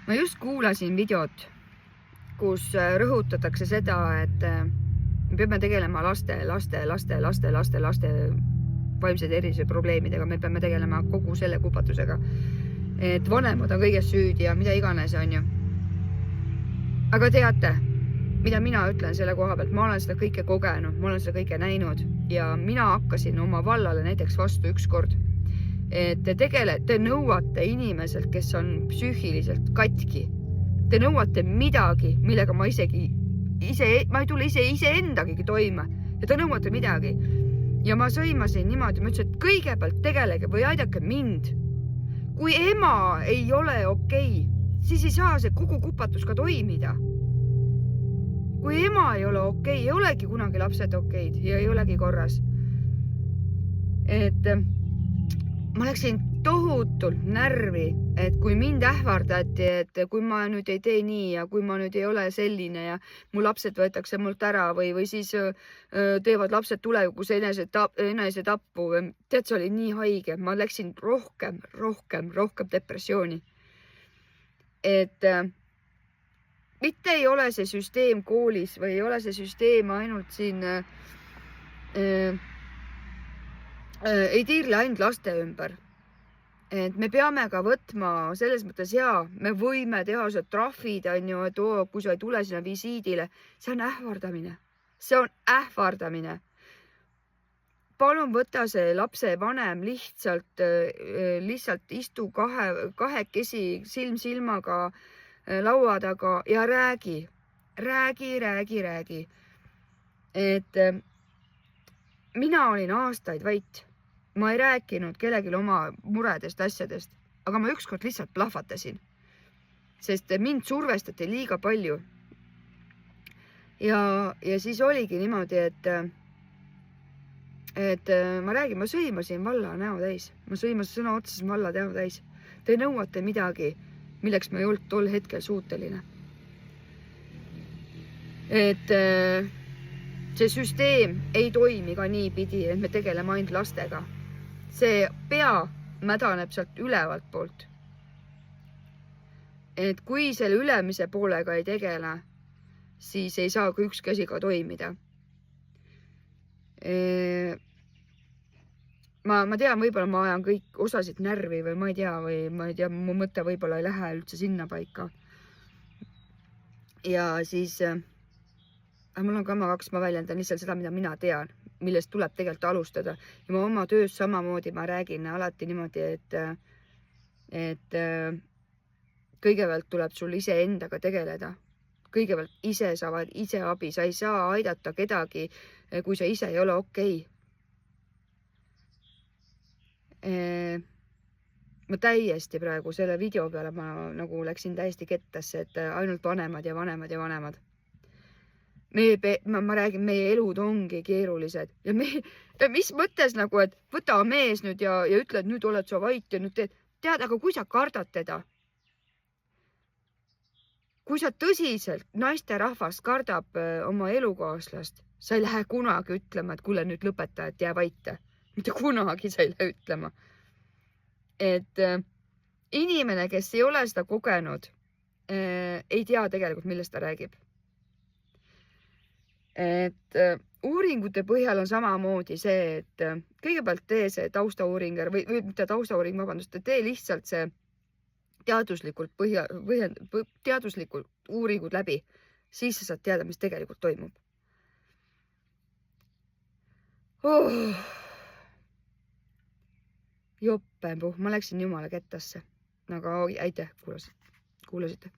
Ma just kuulasin videot, kus rõhutatakse seda, et me peame tegelema laste vaimse tervise probleemidega, me peame tegelema kogu selle kupatusega. Et vanemad on kõigest süüdi ja mida iganes on ju. Aga teate, mida mina ütlen selle koha pealt, ma olen seda kõike kogenud, ma olen seda kõike näinud ja mina hakkasin oma vallale näiteks vastu ükskord. Et te nõuate inimeselt, kes on psüühiliselt katki. Te nõuate midagi, millega ma ei tule iseendagigi toime. Ja te nõuate midagi. Ja ma sõimasin niimoodi, ma ütlesin, et kõigepealt tegelege või aidake mind. Kui ema ei ole okei, siis ei saa see kogu kupatus ka toimida. Kui ema ei ole okei, ei olegi kunagi lapsed okeid ja ei olegi korras. Et ma läksin tohutult närvi, et kui mind ähvardati, et kui ma nüüd ei tee nii ja kui ma nüüd ei ole selline ja mu lapsed võetakse mult ära või siis teevad lapsed tulevikus enesetappu. Tead, see oli nii haige. Ma läksin rohkem depressiooni. Et mitte ei ole see süsteem koolis või ei ole see süsteem ainult siin ei tiirle ainult laste ümber. Et me peame ka võtma selles mõttes me võime teha see trahvid, et kui sa ei tule sinna visiidile, see on ähvardamine. See on ähvardamine. Palun võta see lapse vanem lihtsalt istu kahekesi silm silmaga laua taga ja räägi. Et mina olin aastaid vait. Ma ei rääkinud kellelegi oma muredest, asjadest, aga ma ükskord lihtsalt plahvatasin, sest mind survestati liiga palju. Ja siis oligi niimoodi, et ma räägin, ma sõimasin valla näo täis. Ma sõimasin sõna otseses valla näo täis. Te nõuate midagi, milleks ma ei olnud tol hetkel suuteline. Et see süsteem ei toimi ka nii pidi, et me tegeleme ainult lastega. See pea mädaneb sealt ülevalt poolt. Et kui selle ülemise poolega ei tegele, siis ei saa ka ükski asi ka toimida. Ma tean, võib-olla ma ajan kõik osasid närvi või ma ei tea, mu mõte võib-olla ei lähe üldse sinna paika. Ja siis mul on kaks, ma väljendan lihtsalt seda, mida mina tean, millest tuleb tegelikult alustada. Ja ma oma töös samamoodi ma räägin alati niimoodi, et kõigepealt tuleb sul ise endaga tegeleda. Kõigepealt ise saavad ise abi. Sa ei saa aidata kedagi, kui sa ise ei ole okei. Ma täiesti praegu selle video peale ma nagu läksin täiesti kettasse, et ainult vanemad. Ma räägin, meie elud ongi keerulised ja mis mõttes nagu, et võta mees nüüd ja ütle, et nüüd oled sa vait ja nüüd tead, aga kui sa kardad teda, kui sa tõsiselt naisterahvas kardab oma elukaaslast, sa ei lähe kunagi ütlema, et kuule nüüd lõpeta, et jää vaite. Mitte kunagi sa ei lähe ütlema. Et inimene, kes ei ole seda kogenud, ei tea tegelikult, millest ta räägib. Et uuringute põhjal on samamoodi see, et kõigepealt tee see taustauuring või mitte taustauuring, vabandust, tee lihtsalt see teaduslikult uuringud läbi, siis sa saad teada, mis tegelikult toimub. Jopenpuh, ma läksin jumala kettasse. Aga aitäh, kuulasite.